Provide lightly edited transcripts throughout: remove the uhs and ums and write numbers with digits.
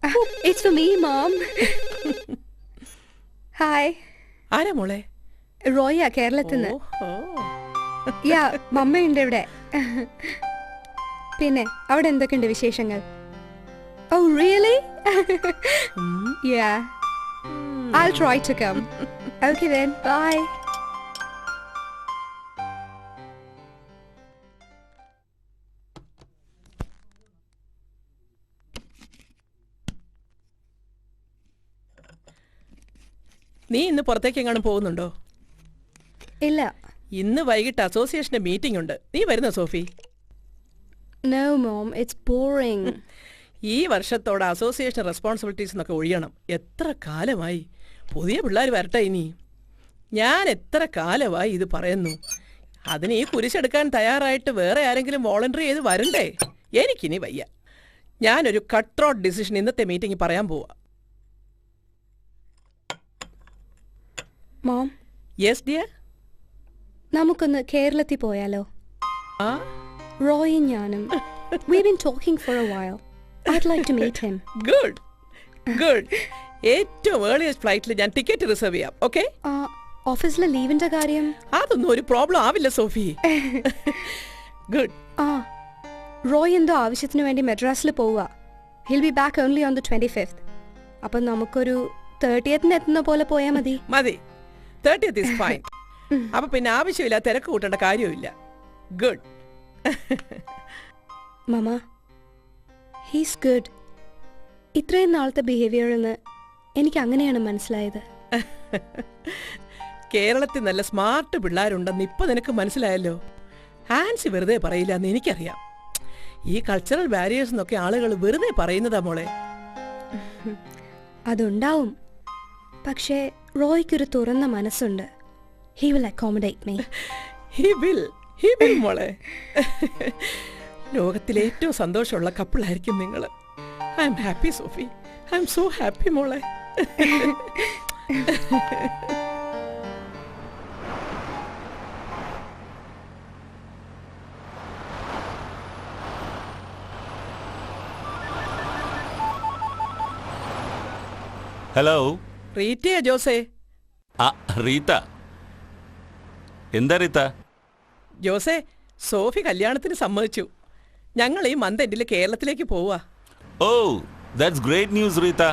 It's for me, Mom. Hi. ആരാ മോളെ? റോയ കേരളത്തിൽ നിന്ന്. യാ മമ്മയുണ്ട് ഇവിടെ. പിന്നെ അവിടെ എന്തൊക്കെയുണ്ട് വിശേഷങ്ങൾ? Oh really? Yeah. I'll try to come. Okay then. Bye. നീ ഇന്ന് പുറത്തേക്ക് എങ്ങാനും പോകുന്നുണ്ടോ? ഇല്ല. ഇന്ന് വൈകിട്ട് അസോസിയേഷന്റെ മീറ്റിംഗ് ഉണ്ട്. നീ വരുന്നോ Sophy? No mom, it's boring. ഈ വർഷത്തോടെ അസോസിയേഷൻ റെസ്പോൺസിബിലിറ്റീസ് എന്നൊക്കെ ഒഴിയണം. എത്ര കാലമായി. പുതിയ പിള്ളേർ വരട്ടെ ഇനി. ഞാൻ എത്ര കാലമായി ഇത് പറയുന്നു. അതിന് ഈ കുരിശെടുക്കാൻ തയ്യാറായിട്ട് വേറെ ആരെങ്കിലും വോളണ്ടറി ചെയ്ത് വരണ്ടേ? എനിക്കിനി വയ്യ. ഞാനൊരു കട്ട് ത്രോട്ട് ഡിസിഷൻ ഇന്നത്തെ മീറ്റിംഗ് പറയാൻ പോവാ. Mom. Yes dear. നമുക്കൊന്ന് കേരളത്തിൽ പോയാലോ? ആ റോയും ഞാനും. We've been talking for a while. I'd like to meet him. Good good. ഏറ്റവും ഏർലിയസ്റ്റ് ഫ്ലൈറ്റിൽ ഞാൻ ടിക്കറ്റ് റിസർവ് ചെയ്യാം. ഓക്കെ? ഓഫീസിലെ ലീവിന്റെ കാര്യം? അതൊന്നും ഒരു പ്രോബ്ലം ആവില്ല സോഫി. ഗുഡ്. റോയ് എന്തോ ആവശ്യത്തിന് വേണ്ടി മെഡ്രാസിൽ പോവുക. He'll be back only on the 25th. അപ്പം നമുക്കൊരു 30th എത്തുന്ന പോലെ പോയാൽ മതി. മതി. 30th is fine. അപ്പൊ പിന്നെ ആവശ്യമില്ല തിരക്ക് കൂട്ടേണ്ട കാര്യമില്ല. ഗുഡ്. മമ, ഹീസ് ഗുഡ്. ഇത്രയും നാളത്തെ ബിഹേവിയറിൽ നിന്ന് എനിക്ക് അങ്ങനെയാണ് മനസ്സിലായത്. കേരളത്തിൽ നല്ല സ്മാർട്ട് പിള്ളേരുണ്ടെന്ന് ഇപ്പൊ നിനക്ക് മനസ്സിലായല്ലോ. ഹാൻസി വെറുതെ പറയില്ല എന്ന് എനിക്കറിയാം. ഈ കൾച്ചറൽ ബാരിയേഴ്സ് എന്നൊക്കെ ആളുകൾ വെറുതെ പറയുന്നതാ മോളെ. അതുണ്ടാവും. പക്ഷേ റോയ്ക്കൊരു തുറന്ന മനസ്സുണ്ട്. He will accommodate me. He will മോളെ. ലോകത്തിലെ ഏറ്റവും സന്തോഷമുള്ള കപ്പിളായിരിക്കും നിങ്ങൾ. I am happy Sophie. I am so happy മോളെ. ഹലോ. റീറ്റയാ ജോസേ? റീത്ത. എന്താ റീത്ത? ജോസേ, സോഫി കല്യാണത്തിന് സമ്മതിച്ചു. ഞങ്ങൾ ഈ മന്ത് എൻഡിൽ കേരളത്തിലേക്ക് പോവാ. Oh, that's great news Rita.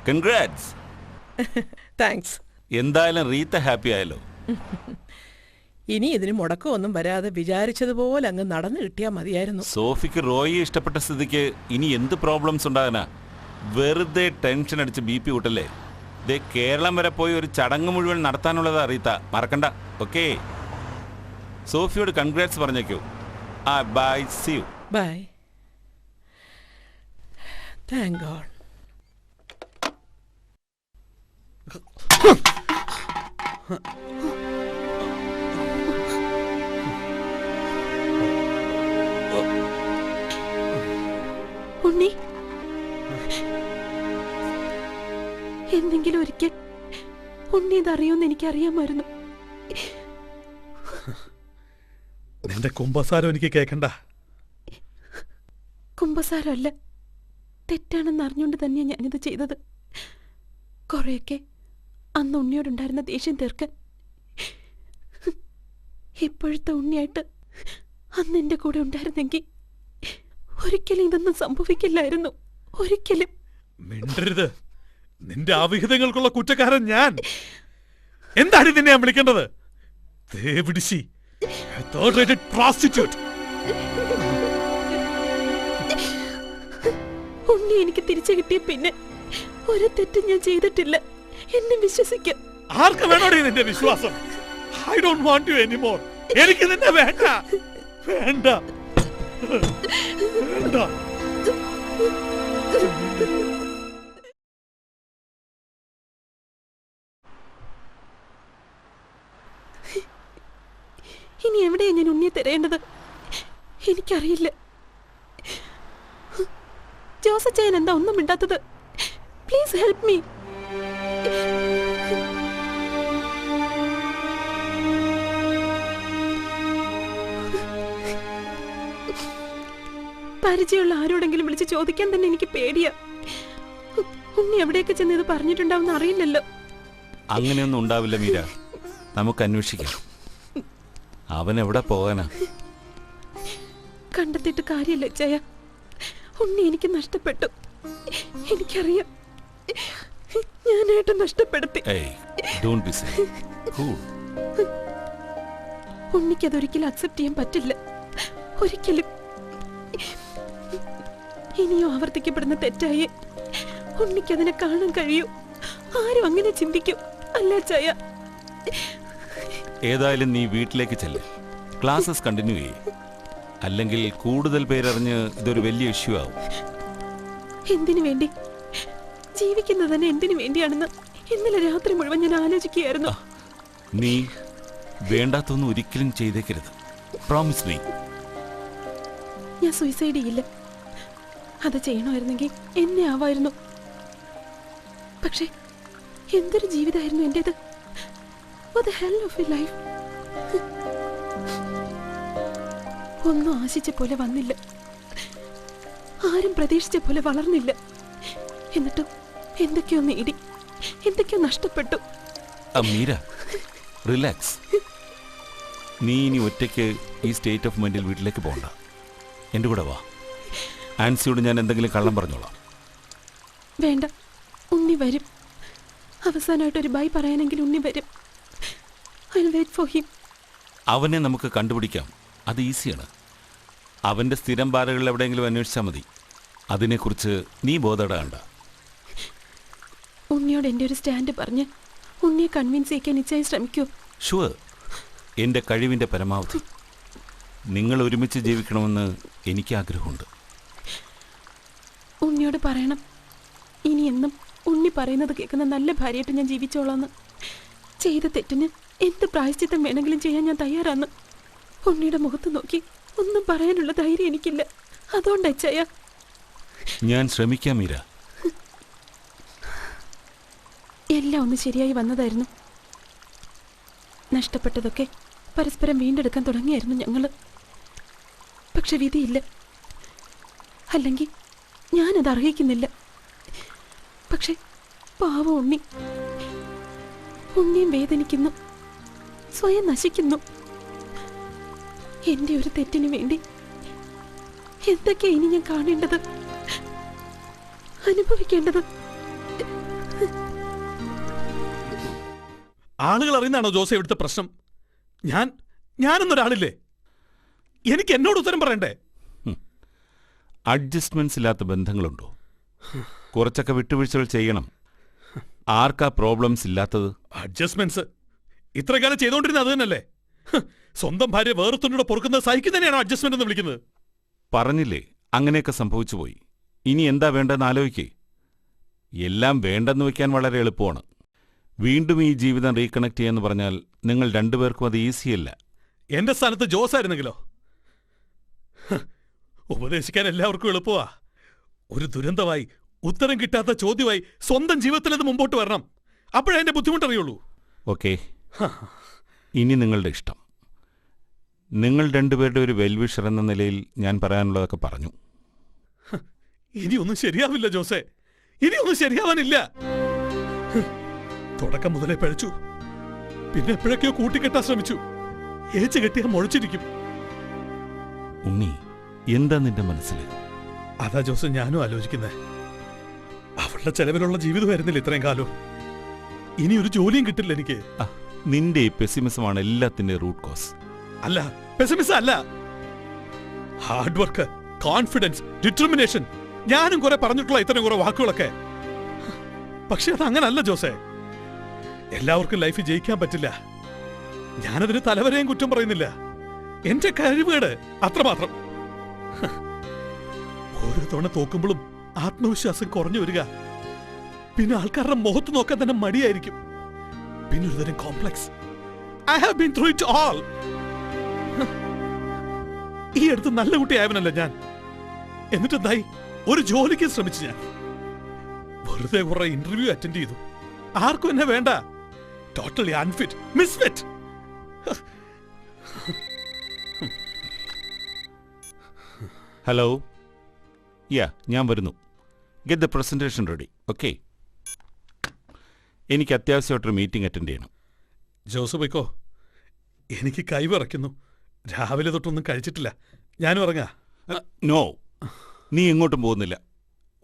Congrats. Thanks. എന്തായാലും റീത്ത ഹാപ്പി ആയല്ലോ. ഇനി ഇതിന് മുടക്കമൊന്നും വരാതെ വിചാരിച്ചതുപോലെ അങ്ങ് നടന്നു കിട്ടിയാൽ മതിയായിരുന്നു. സോഫിക്ക് റോയിയെ ഇഷ്ടപ്പെട്ട സ്ഥിതിക്ക് ഇനി എന്ത് പ്രോബ്ലംസ് ഉണ്ടാകാനാ? വെറുതെ ടെൻഷൻ അടിച്ച് BP കൂട്ടല്ലേ. ദേ കേരളം വരെ പോയി ഒരു ചടങ്ങ് മുഴുവൻ നടത്താനുള്ളതാ റീത്ത. മറക്കണ്ട. ഓക്കെ? സോഫിയോട് കൺഗ്രാറ്റ്സ് പറഞ്ഞേക്കൂ. Bye. See you. Bye. Thank God. Unni, എന്തെങ്കിലും ഒരിക്കൽ ഉണ്ണി ഇതറിയുമെന്ന് എനിക്കറിയാമായിരുന്നു. നിന്റെ കുമ്പസാരം എനിക്ക് കേൾക്കണ്ട. കുമ്പസാരമല്ല, തെറ്റാണെന്ന് അറിഞ്ഞുകൊണ്ട് തന്നെയാണ് ഞാനിത് ചെയ്തത്. കുറെയൊക്കെ അന്ന് ഉണ്ണിയോടുണ്ടായിരുന്ന ദേഷ്യം തീർക്കാൻ. ഇപ്പോഴത്തെ ഉണ്ണിയായിട്ട് അന്ന് എൻ്റെ കൂടെ ഉണ്ടായിരുന്നെങ്കിൽ ഒരിക്കലും ഇതൊന്നും സംഭവിക്കില്ലായിരുന്നു. ഒരിക്കലും. മിണ്ടരുത്. നിന്റെ അവിഹിതങ്ങൾക്കുള്ള കുറ്റക്കാരൻ ഞാൻ. എന്താണ് നിന്നെ ഞാൻ വിളിക്കേണ്ടത്? ഉണ്ണി എനിക്ക് തിരിച്ചു കിട്ടിയ പിന്നെ ഒരു തെറ്റും ഞാൻ ചെയ്തിട്ടില്ല. എന്നെ വിശ്വസിക്കാം. ആർക്ക് വേണോടി നിന്റെ വിശ്വാസം? I don't want you anymore. എനിക്ക് നിന്നെ വേണ്ട. വേണ്ട. വേണ്ട. ഇനി എവിടെയാ ഞാൻ ഉണ്ണിയെ തരേണ്ടത്? എനിക്കറിയില്ല. ജോസച്ചൻ എന്താ ഒന്നും മിണ്ടാത്തത്? Please help me. പരിചയമുള്ള ആരോടെങ്കിലും വിളിച്ച് ചോദിക്കാൻ തന്നെ എനിക്ക് പേടിയാ. ഉണ്ണി എവിടെയൊക്കെ ചെന്ന് ഇത് പറഞ്ഞിട്ടുണ്ടാവും അറിയില്ലല്ലോ. അങ്ങനെയൊന്നും ഉണ്ടാവില്ല മീര, നമുക്ക് അന്വേഷിക്കാം. അവൻ എവിടെ പോകാനാ? കണ്ടെത്തിയിട്ട് കാര്യമില്ല ചയ. ഉണ്ണി എനിക്ക് നഷ്ടപ്പെട്ടു. എനിക്കറിയാം, ഞാനായിട്ട് നഷ്ടപ്പെടുത്തി. ഉണ്ണിക്ക് അതൊരിക്കലും അക്സെപ്റ്റ് ചെയ്യാൻ പറ്റില്ല, ഒരിക്കലും. ഇനിയും ആവർത്തിക്കപ്പെടുന്ന തെറ്റായി ഉണ്ണിക്ക് അതിനെ കാണാൻ കഴിയൂ. ആരും അങ്ങനെ ചിന്തിക്കും അല്ല ചയ? ഏതായാലും നീ വീട്ടിലേക്ക് ചെല്ല്, ക്ലാസ്സസ് കണ്ടിന്യൂ ചെയ്യ്. അല്ലെങ്കിൽ കൂടുതൽ പേരറിഞ്ഞ് ഇതൊരു വലിയ ഇഷ്യൂ ആവും. എന്തിനു വേണ്ടി ജീവിക്കുന്നത് തന്നെ എന്തിനു വേണ്ടിയാണെന്ന് ഇന്നലെ രാത്രി മുഴുവൻ ഞാൻ ആലോചിക്കുകയായിരുന്നു. നീ വേണ്ടാത്തൊന്നും ഒരിക്കലും ചെയ്തേക്കരുത്. Promise me. ഞാൻ സൂയിസൈഡ് ചെയ്യില്ല. അത് ചെയ്യണമായിരുന്നെങ്കിൽ എന്നെ ആവായിരുന്നു. പക്ഷേ എന്തൊരു ജീവിതമായിരുന്നു എന്റേത്. What the hell of a life. ഒന്നും ആശിച്ച പോലെ വന്നില്ല, ആരും പ്രതീക്ഷിച്ച പോലെ വളർന്നില്ല. എന്നിട്ടും എന്തൊക്കെയോ നേടി, എന്തൊക്കെയോ നഷ്ടപ്പെട്ടു. മീര, റിലാക്സ്. നീ ഇനി ഒറ്റയ്ക്ക് ഈ സ്റ്റേറ്റ് ഓഫ് മൈൻഡിൽ വീട്ടിലേക്ക് പോകണ്ട. എൻ്റെ കൂടെ വാ. ആൻസിയോട് ഞാൻ എന്തെങ്കിലും കള്ളം പറഞ്ഞോളാം. വേണ്ട, ഉണ്ണി വരും. അവസാനമായിട്ടൊരു ബൈ പറയാനെങ്കിലും ഉണ്ണി വരും. I'll wait for him. അവനെ നമുക്ക് കണ്ടുപിടിക്കാം, അത് ഈസിയാണ്. അവൻ്റെ സ്ഥിരം ബാറുകളിൽ എവിടെയെങ്കിലും അന്വേഷിച്ചാൽ മതി. അതിനെക്കുറിച്ച് നീ ബോധപ്പെടേണ്ട. ഉണ്ണിയോട് എൻ്റെ ഒരു സ്റ്റാൻഡ് പറഞ്ഞ് ഉണ്ണിയെ കൺവിൻസ് ചെയ്യിക്കാൻ നിശ്ചയം ശ്രമിക്കൂ. ഷുവർ, എൻ്റെ കഴിവിൻ്റെ പരമാവധി. നിങ്ങൾ ഒരുമിച്ച് ജീവിക്കണമെന്ന് എനിക്ക് ആഗ്രഹമുണ്ട്. ഉണ്ണിയോട് പറയണം, ഇനി എന്നും ഉണ്ണി പറയുന്നത് കേൾക്കുന്ന നല്ല ഭാര്യയായിട്ട് ഞാൻ ജീവിച്ചോളാന്ന്. ചെയ്ത തെറ്റിന് എന്ത് പ്രായശ്ചിത്തം വേണമെങ്കിലും ചെയ്യാൻ ഞാൻ തയ്യാറാന്ന്. ഉണ്ണിയുടെ മുഖത്ത് നോക്കി ഒന്നും പറയാനുള്ള ധൈര്യം എനിക്കില്ല. അതുകൊണ്ട് അച്ഛയ ഞാൻ ശ്രമിക്കാം മീര. എല്ലാം ഒന്ന് ശരിയായി വന്നതായിരുന്നു. നഷ്ടപ്പെട്ടതൊക്കെ പരസ്പരം വീണ്ടെടുക്കാൻ തുടങ്ങിയായിരുന്നു ഞങ്ങള്. പക്ഷെ വിധിയില്ല, അല്ലെങ്കിൽ ഞാനത് അർഹിക്കുന്നില്ല. പക്ഷെ പാവം ഉണ്ണി, ഉണ്ണിയും വേദനിക്കുന്നു, സ്വയം നശിക്കുന്നു. എന്റെ ഒരു തെറ്റിന് വേണ്ടി എന്തൊക്കെയാ ഇനി ഞാൻ കാണേണ്ടത്, അനുഭവിക്കേണ്ടത്? ആളുകൾ അറിയുന്നതാണോ ജോസെ ഇവിടുത്തെ പ്രശ്നം? ഞാനൊന്നൊരാളില്ലേ? എനിക്ക് എന്നോട് ഉത്തരം പറയണ്ടേ? അഡ്ജസ്റ്റ്മെന്റ്സ് ഇല്ലാത്ത ബന്ധങ്ങളുണ്ടോ? കുറച്ചൊക്കെ വിട്ടുവീഴ്ചകൾ ചെയ്യണം. ആർക്കാ പ്രോബ്ലംസ് ഇല്ലാത്തത്? അഡ്ജസ്റ്റ്മെന്റ്സ് ഇത്ര കാലം ചെയ്തോണ്ടിരുന്ന അത് തന്നെയല്ലേ? സ്വന്തം ഭാര്യ വേറൊരുത്തനോട് പൊറുക്കുന്നത് സഹിക്കുന്നതിനെയാണോ അഡ്ജസ്റ്റ്മെന്റ് എന്ന് വിളിക്കുന്നത്? പറഞ്ഞില്ലേ, അങ്ങനെയൊക്കെ സംഭവിച്ചു പോയി. ഇനി എന്താ വേണ്ടെന്ന് ആലോചിക്കേ. എല്ലാം വേണ്ടെന്ന് വയ്ക്കാൻ വളരെ എളുപ്പമാണ്. വീണ്ടും ഈ ജീവിതം റീകണക്ട് ചെയ്യാന്ന് പറഞ്ഞാൽ നിങ്ങൾ രണ്ടുപേർക്കും അത് ഈസിയല്ല. എന്റെ സ്ഥാനത്ത് ജോസായിരുന്നെങ്കിലോ? ഉപദേശിക്കാൻ എല്ലാവർക്കും എളുപ്പമാ. ഒരു ദുരന്തമായി, ഉത്തരം കിട്ടാത്ത ചോദ്യമായി സ്വന്തം ജീവിതത്തിൽ അത് മുമ്പോട്ട് വരണം. അപ്പോഴേ എന്റെ ബുദ്ധിമുട്ടറിയുള്ളൂ. ഓക്കെ, ഇനി നിങ്ങളുടെ ഇഷ്ടം. നിങ്ങൾ രണ്ടുപേരുടെ ഒരു വെൽവിഷർ എന്ന നിലയിൽ ഞാൻ പറയാനുള്ളതൊക്കെ പറഞ്ഞു. ഇനിയൊന്നും ശരിയാവില്ല ജോസെ, ഇനിയൊന്നും ശരിയാവാനില്ല. തുടക്കം മുതലേ പഴിച്ചു, പിന്നെ എപ്പോഴൊക്കെയോ കൂട്ടിക്കെട്ടാൻ ശ്രമിച്ചു. ഏച്ച് കെട്ടിയാൽ മുഴച്ചിരിക്കും. ഉണ്ണി, എന്താ നിന്റെ മനസ്സിൽ? അതാ ജോസ് ഞാനും ആലോചിക്കുന്നേ. അവളുടെ ചെലവിലുള്ള ജീവിതമായിരുന്നില്ല ഇത്രയും കാലം. ഇനി ഒരു ജോലിയും കിട്ടില്ല എനിക്ക്. നിന്റെ ഈ പെസിമിസമാണ് എല്ലാത്തിന്റെ റൂട്ട് കോസ്. അല്ല, പെസിമിസം അല്ല, ഹാർഡ് വർക്ക്, കോൺഫിഡൻസ്, ഡിറ്റർമിനേഷൻ. ഞാനും കുറെ പറഞ്ഞിട്ടുള്ള ഇത്തരം കുറെ വാക്കുകളൊക്കെ. പക്ഷെ അതങ്ങനല്ല ജോസെ. എല്ലാവർക്കും ലൈഫിൽ ജയിക്കാൻ പറ്റില്ല. ഞാനതിന് തലവരെയും കുറ്റം പറയുന്നില്ല. എന്റെ കഴിവുകേട് അത്രമാത്രം. ഓരോ തവണ തോക്കുമ്പോഴും ആത്മവിശ്വാസം കുറഞ്ഞു വരിക. പിന്നെ ആൾക്കാരുടെ മുഖത്ത് നോക്കാൻ തന്നെ മടിയായിരിക്കും. പിന്നെ ഒരു തരം complex. I have been through it all. ഈ അടുത്ത് നല്ല കുട്ടിയായവനല്ല ഞാൻ. എന്നിട്ട് എന്തായി? ഒരു ജോലിക്ക് ശ്രമിച്ചു ഞാൻ. വെറുതെ കുറെ ഇന്റർവ്യൂ അറ്റൻഡ് ചെയ്തു. ആർക്കും എന്നെ വേണ്ട. Totally unfit, misfit. ഹലോ, യാ, ഞാൻ വരുന്നു. Get the presentation ready. Okay. എനിക്ക് അത്യാവശ്യമായിട്ടൊരു മീറ്റിംഗ് അറ്റൻഡ് ചെയ്യണം. ജോസ് പോയിക്കോ, എനിക്ക് കൈവിറയ്ക്കുന്നു. രാവിലെ തൊട്ടൊന്നും കഴിച്ചിട്ടില്ല. ഞാനും ഇറങ്ങാ. നോ, നീ എങ്ങോട്ടും പോകുന്നില്ല.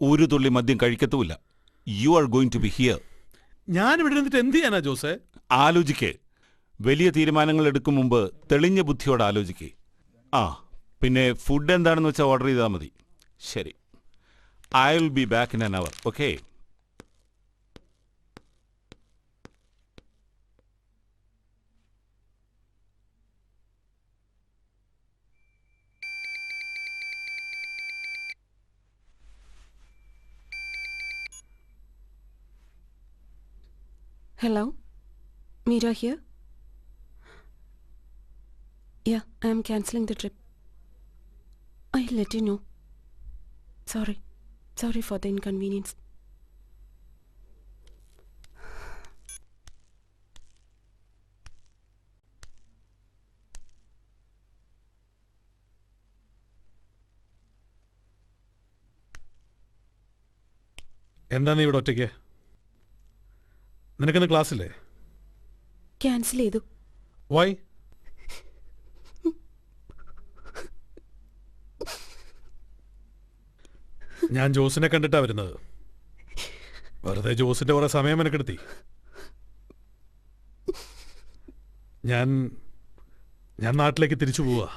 ഒരു തുള്ളി മദ്യം കഴിക്കത്തുമില്ല. You are going to be here. ഞാനിവിടെ നിന്നിട്ട് എന്ത് ചെയ്യാനാ ജോസേ? ആലോചിക്കേ. വലിയ തീരുമാനങ്ങൾ എടുക്കും മുമ്പ് തെളിഞ്ഞ ബുദ്ധിയോട് ആലോചിക്കേ. ആ, പിന്നെ ഫുഡ് എന്താണെന്ന് വെച്ചാൽ ഓർഡർ ചെയ്താൽ മതി. ശരി, I will be back in an hour. Okay? Hello? Meera here? Yeah, I am cancelling the trip. I'll let you know. Sorry. Sorry for the inconvenience. എന്താ നീ ഇവിടെ ഒറ്റയ്ക്ക്? നിനക്കിന്ന് ക്ലാസ്സില്ലേ? ക്യാൻസൽ ചെയ്തു. വൈ? ഞാൻ ജോസിനെ കണ്ടിട്ടാ വരുന്നത്. വെറുതെ ജോസിന്റെ കുറെ സമയം മെനക്കെടുത്തി. ഞാൻ നാട്ടിലേക്ക് തിരിച്ചു പോവാ.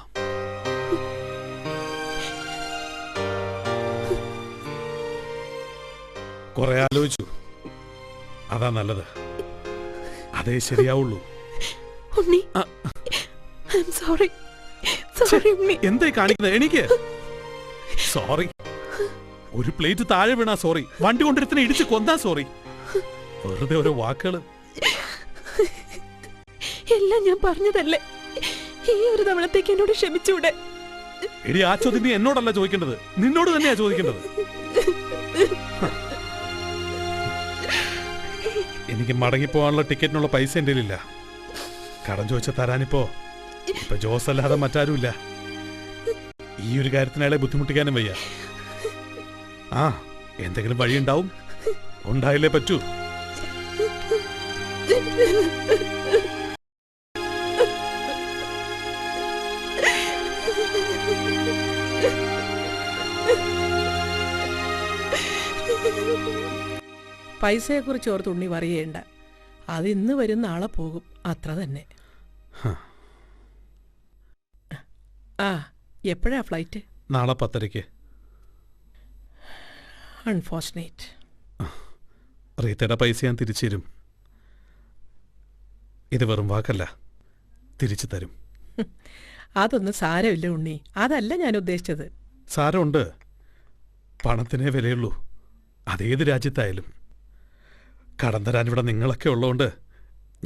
കുറെ ആലോചിച്ചു. അതാ നല്ലത്. അതേ ശരിയാവുള്ളൂ. ഉണ്ണി, I'm sorry. Sorry, ഉണ്ണി. എന്തായി കാണിക്കുന്നത്? എനിക്ക് സോറി. ഒരു പ്ലേറ്റ് താഴെ വീണാ സോറി. വണ്ടി കൊണ്ടിരുത്തിനെ ഇടിച്ച് കൊന്നാ സോറി. വെറുതെ ഓരോ വാക്കുകള്. എല്ലാം ഞാൻ പറഞ്ഞതല്ലേ. ഈ ഒരു തവണത്തേക്ക് എന്നോട് ക്ഷമിച്ചൂടെ? എടി, ആ ചോദ്യം നീ എന്നോടല്ല ചോദിക്കേണ്ടത്, നിന്നോട് തന്നെയാ ചോദിക്കേണ്ടത്. എനിക്ക് മടങ്ങിപ്പോവാനുള്ള ടിക്കറ്റിനുള്ള പൈസ എൻ്റെ കയ്യിലില്ല. കടം ചോദിച്ച തരാനിപ്പോ ഇപ്പൊ ജോസ് അല്ലാതെ മറ്റാരുമില്ല. ഈ ഒരു കാര്യത്തിന് അയാളെ ബുദ്ധിമുട്ടിക്കാനും വയ്യ. ആ, എന്തെങ്കിലും വഴിയുണ്ടാവും. ഉണ്ടായില്ലേ പറ്റൂ. പൈസയെക്കുറിച്ച് ഓർത്ത് ഉണ്ണി പറയേണ്ട. അത് ഇന്ന് വരും, നാളെ പോകും, അത്ര തന്നെ. ആ, എപ്പോഴാ ഫ്ലൈറ്റ്? നാളെ 10:30. അൺഫോർച്ചുനേറ്റ്. റീത്തയുടെ പൈസ ഞാൻ തിരിച്ചു തരും. ഇത് വെറും വാക്കല്ല, തിരിച്ചു തരും. അതൊന്നും സാരമില്ല ഉണ്ണി, അതല്ല ഞാൻ ഉദ്ദേശിച്ചത്. സാരമുണ്ട്. പണത്തിനേ വിലയുള്ളൂ, അതേത് രാജ്യത്തായാലും. കടം തരാൻ ഇവിടെ നിങ്ങളൊക്കെ ഉള്ളതുകൊണ്ട്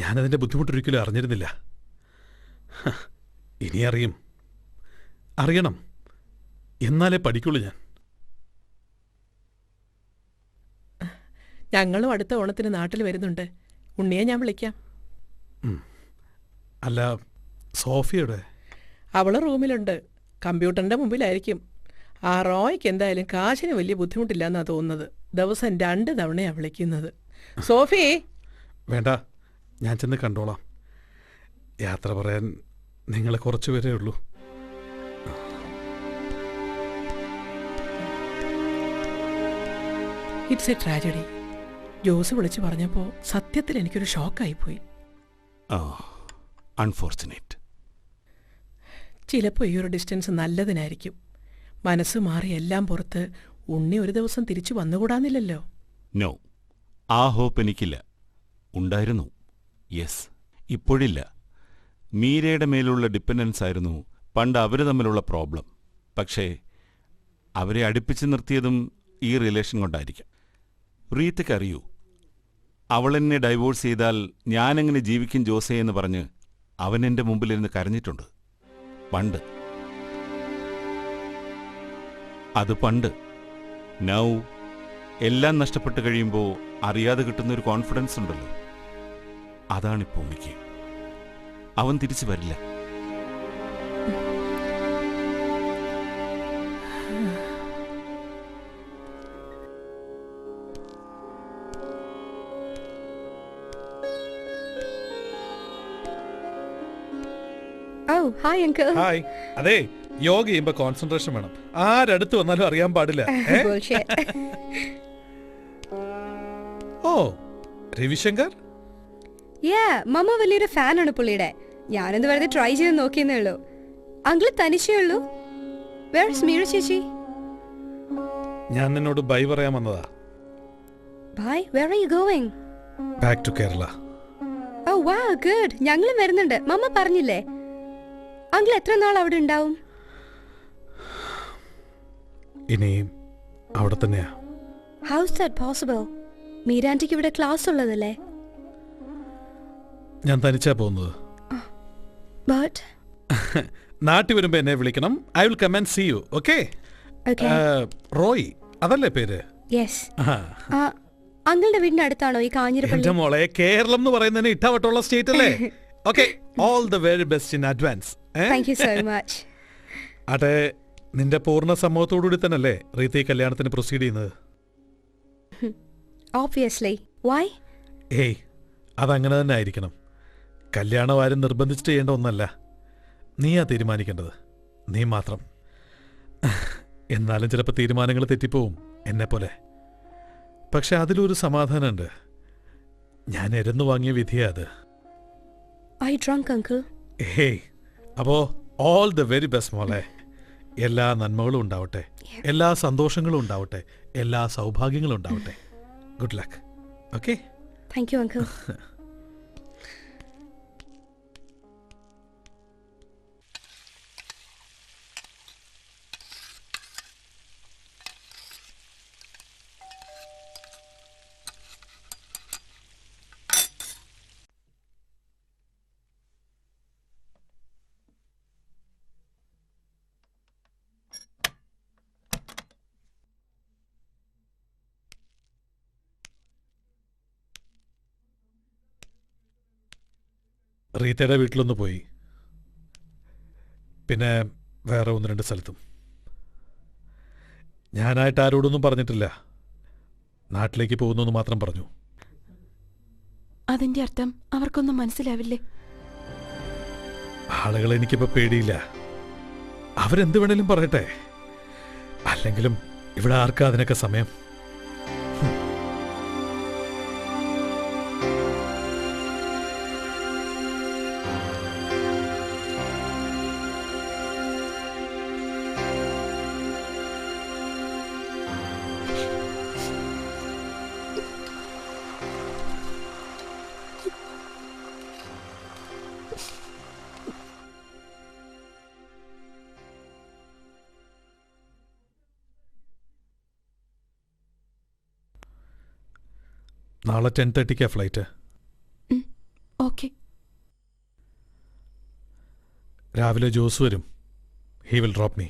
ഞാനതിൻ്റെ ബുദ്ധിമുട്ടൊരിക്കലും അറിഞ്ഞിരുന്നില്ല. ഇനി അറിയണം. എന്നാലേ പഠിക്കുള്ളൂ ഞാൻ. ഞങ്ങളും അടുത്ത ഓണത്തിന് നാട്ടിൽ വരുന്നുണ്ട്. ഉണ്ണിയെ ഞാൻ വിളിക്കാം. അല്ല, സോഫിയുടെ? അവള് റൂമിലുണ്ട്, കമ്പ്യൂട്ടറിൻ്റെ മുമ്പിലായിരിക്കും. ആ റോയ്ക്ക് എന്തായാലും കാശിന് വലിയ ബുദ്ധിമുട്ടില്ലെന്നാണ് തോന്നുന്നത്. ദിവസം 2 തവണയാണ് വിളിക്കുന്നത്. സോഫി! വേണ്ട, ഞാൻ ചെന്ന് കണ്ടോളാം. യാത്ര പറയാൻ നിങ്ങൾ കുറച്ചുപേരേ ഉള്ളൂ. It's A tragedy. ജോസ് വിളിച്ചു പറഞ്ഞപ്പോൾ സത്യത്തിൽ എനിക്കൊരു ഷോക്കായിപ്പോയി. അൺഫോർച്ചുനേറ്റ്. ചിലപ്പോൾ ഈ ഒരു ഡിസ്റ്റൻസ് നല്ലതിനായിരിക്കും. മനസ്സ് മാറി എല്ലാം പുറത്ത് ഉണ്ണി ഒരു ദിവസം തിരിച്ചു വന്നുകൂടാന്നില്ലല്ലോ. നോ, ആ ഹോപ്പ് എനിക്കില്ല. ഉണ്ടായിരുന്നു, യെസ്. ഇപ്പോഴില്ല. മീരയുടെ മേലുള്ള ഡിപ്പെൻഡൻസ് ആയിരുന്നു പണ്ട് അവർ തമ്മിലുള്ള പ്രോബ്ലം. പക്ഷേ അവരെ അടുപ്പിച്ച് നിർത്തിയതും ഈ റിലേഷൻ കൊണ്ടായിരിക്കാം. റീത്തയ്ക്ക് അറിയൂ, അവളെന്നെ ഡൈവോഴ്സ് ചെയ്താൽ ഞാനെങ്ങനെ ജീവിക്കും ജോസേ എന്ന് പറഞ്ഞ് അവൻ എൻ്റെ മുമ്പിലിരുന്ന് കരഞ്ഞിട്ടുണ്ട് പണ്ട്. അത് പണ്ട്. നൗ എല്ലാം നഷ്ടപ്പെട്ട് കഴിയുമ്പോൾ അറിയാതെ കിട്ടുന്നൊരു കോൺഫിഡൻസ് ഉണ്ടല്ലോ, അതാണിപ്പോൾ എനിക്ക്. അവൻ തിരിച്ചു വരില്ല. Oh, hi, Uncle. ഹായ്. അതെ, യോഗ ചെയ്യുമ്പോ കോൺസെൻട്രേഷൻ വേണം. ആരടുത്ത് വന്നാലും അറിയാൻ പാടില്ല. Bullshit. ഓ, രവിശങ്കർ. Yeah, മമ്മ വലിയൊരു ഫാനാണ് പുള്ളിയുടെ. ഞാനെന്ത് വെറുതെ ട്രൈ ചെയ്ത് നോക്കിയെന്നേ ഉള്ളൂ. അങ്കിൾ തനിച്ചേ ഉള്ളൂ? Where is മീര ചേച്ചി? ഞാൻ നിന്നോട് ബൈ പറയാൻ വന്നതാ. Bye, where are you going? Back to Kerala. Oh, wow, good. ഞങ്ങളും വരുന്നുണ്ട്. മമ്മ പറഞ്ഞില്ലേ? അങ്കിൾ എത്ര നാൾ അവിടെ ഉണ്ടാവും? ഇനിയും അവിടെ തന്നെയാ. How is that possible? മീരാൻറ്റിക്ക് ഇവിടെ ക്ലാസ് ഉള്ളതല്ലേ? ഞാൻ തനിച്ചാ പോകുന്നത്. But നാട്ടിൽ വരുമ്പോ എന്നെ വിളിക്കണം. I will come and see you. Okay? okay. Roy അതല്ലേ പേര്? Yes. അങ്കിളുടെ വീടിന്റെ അടുത്താണോ ഈ കാഞ്ഞിരപ്പള്ളി? എന്റെ മോളെ, കേരളം എന്ന് പറയുന്നതിന് ഇട്ടാവട്ടുള്ള സ്റ്റേറ്റ് അല്ലേ? Okay, all the very best in advance. Thank you so much. അതെ, നിന്റെ പൂർണ്ണ സമ്മതത്തോടുകൂടി തന്നെയല്ലേ റീത്തി കല്യാണത്തിന് പ്രൊസീഡ് ചെയ്യുന്നത്? Obviously. Why? ഏയ്, അതങ്ങനെ തന്നെ ആയിരിക്കണം. കല്യാണം ആരും നിർബന്ധിച്ചിട്ട് ചെയ്യേണ്ട ഒന്നല്ല. നീയാ തീരുമാനിക്കേണ്ടത്, നീ മാത്രം. എന്നാലും ചിലപ്പോൾ തീരുമാനങ്ങൾ തെറ്റിപ്പോവും, എന്നെപ്പോലെ. പക്ഷെ അതിലൊരു സമാധാനമുണ്ട്. ഞാൻ എരന്നു വാങ്ങിയ വിധിയാ അത്. Are you drunk, uncle? ഏയ്, അപ്പോ ഓൾ ദ വെരി ബെസ്റ്റ് മോളെ. എല്ലാ നന്മകളും ഉണ്ടാവട്ടെ, എല്ലാ സന്തോഷങ്ങളും ഉണ്ടാവട്ടെ, എല്ലാ സൗഭാഗ്യങ്ങളും ഉണ്ടാവട്ടെ. Good luck. Okay? Thank you, uncle. റീത്തയുടെ വീട്ടിലൊന്ന് പോയി, പിന്നെ വേറെ 1-2 സ്ഥലത്തും. ഞാനായിട്ട് ആരോടൊന്നും പറഞ്ഞിട്ടില്ല. നാട്ടിലേക്ക് പോകുന്നു മാത്രം പറഞ്ഞു. അതിന്റെ അർത്ഥം അവർക്കൊന്നും മനസ്സിലാവില്ലേ? ആളുകളെ എനിക്കിപ്പോൾ പേടിയില്ല. അവരെന്ത് വേണേലും പറയട്ടെ. അല്ലെങ്കിലും ഇവിടെ ആർക്കാ അതിനൊക്കെ സമയം? നാളെ 10:30 ഫ്ലൈറ്റ്. ഓക്കെ. രാവിലെ ജോസ് വരും. He will drop me.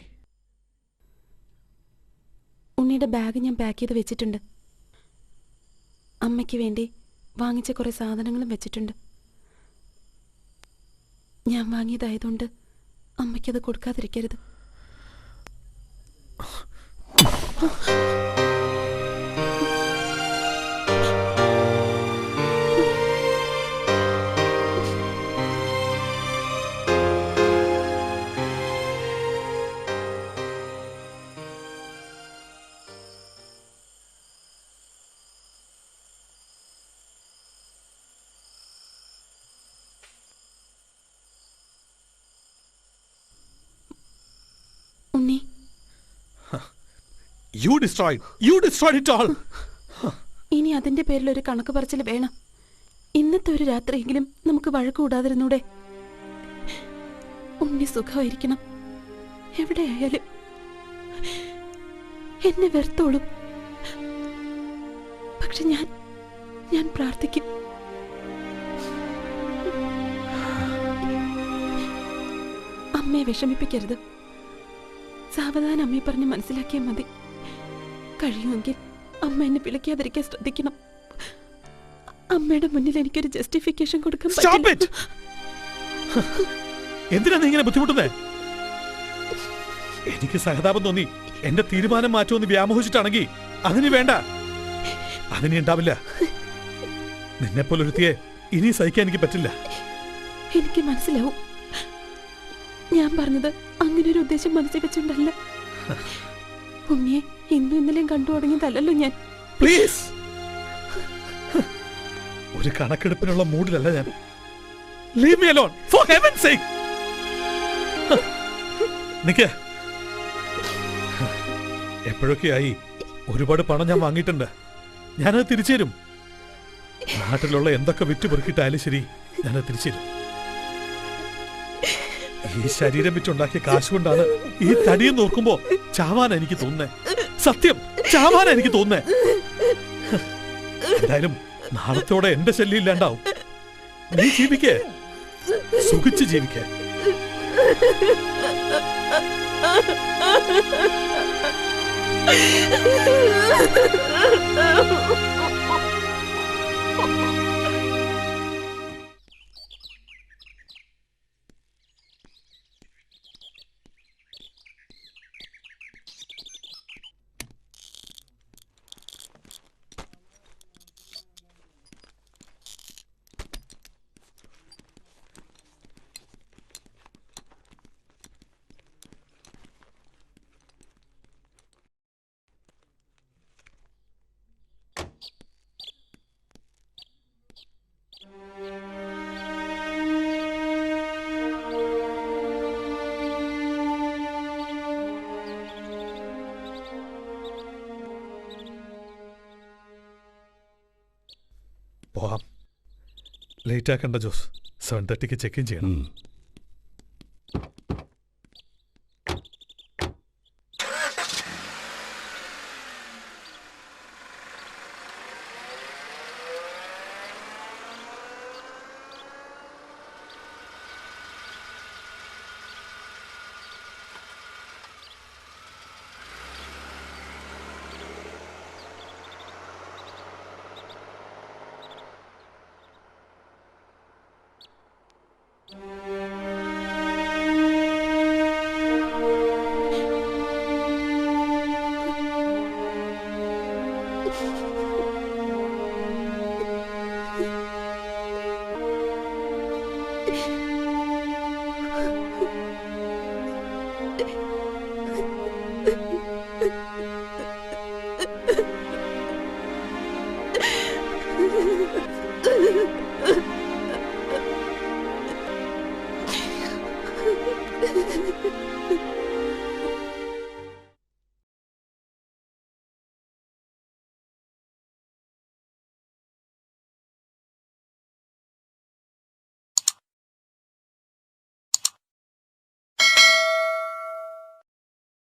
ഉണ്ണിയുടെ ബാഗ് ഞാൻ പാക്ക് ചെയ്ത് വെച്ചിട്ടുണ്ട്. അമ്മയ്ക്ക് വേണ്ടി വാങ്ങിച്ച കുറേ സാധനങ്ങളും വെച്ചിട്ടുണ്ട്. ഞാൻ വാങ്ങിയതായതുകൊണ്ട് അമ്മയ്ക്കത് കൊടുക്കാതിരിക്കരുത്. ഉണ്ണി, You destroyed it all. ഇനി അതിന്റെ പേരിൽ ഒരു കണക്ക് പറച്ചിൽ വേണം. ഇന്നത്തെ ഒരു രാത്രിയെങ്കിലും നമുക്ക് വഴക്ക് കൂടാതിരുന്നൂടെ? ഉണ്ണി സുഖമായിരിക്കണം. എവിടെയായാലും എന്നെ വെറുത്തോളും. പക്ഷെ ഞാൻ പ്രാർത്ഥിക്കും. അമ്മയെ വിഷമിപ്പിക്കരുത്. സാവധാനം അമ്മയെ പറഞ്ഞ് മനസ്സിലാക്കിയാൽ മതി. കഴിയുമെങ്കിൽ അമ്മ എന്നെ വിളിക്കാതിരിക്കാൻ ശ്രദ്ധിക്കണം. അമ്മയുടെ മുന്നിൽ എനിക്കൊരു ജസ്റ്റിഫിക്കേഷൻ കൊടുക്കാൻ പറ്റില്ല. എന്തിനാ നീ ഇങ്ങനെ ബുദ്ധിമുട്ടുന്നേ? എനിക്ക് സഹതാപം തോന്നി. എന്റെ തീരുമാനം മാറ്റുമെന്ന് വ്യാമോഹിച്ചിട്ടാണെങ്കിൽ അതിന് വേണ്ട, അതിന് ഉണ്ടാവില്ല. നിന്നെപ്പോലൊരുത്തിയെ ഇനി സഹിക്കാൻ എനിക്ക് പറ്റില്ല. എനിക്ക് മനസ്സിലാവും. ഞാൻ പറഞ്ഞത് അങ്ങനെ ഒരു ഉദ്ദേശം മനസ്സിൽ വെച്ചുകൊണ്ടല്ല. ഉണ്ണിയെ ഇന്നും ഇന്നലെയും കണ്ടു തുടങ്ങിയതല്ലോ ഞാൻ. പ്ലീസ്, ഒരു കണക്കെടുപ്പിനുള്ള മൂഡിലല്ല ഞാൻ. Leave me alone for heaven's sake. Nick. എപ്പോഴൊക്കെയായി ഒരുപാട് പണം ഞാൻ വാങ്ങിയിട്ടുണ്ട്. ഞാനത് തിരിച്ചു തരും. നാട്ടിലുള്ള എന്തൊക്കെ വിറ്റ് പെറുക്കിയിട്ടായാലും ശരി, ഞാനത് തിരിച്ചു തരും. ഈ ശരീരം വെച്ചുണ്ടാക്കിയ കാശ് കൊണ്ടാണ് ഈ തടിയെ നോക്കുമ്പോ ചാവാൻ എനിക്ക് തോന്നുന്നേ. സത്യം, ചാവാൻ എനിക്ക് തോന്നുന്നേ. എന്തായാലും നാളത്തോടെ എന്റെ ശല്യം ഇല്ലാണ്ടാവും. നീ ജീവിക്കേ, സുഖിച്ച് ജീവിക്കേ. പോവാം. ലേറ്റ് ആക്കണ്ട ജോസ്. 7:30 ചെക്ക് ഇൻ ചെയ്യണം.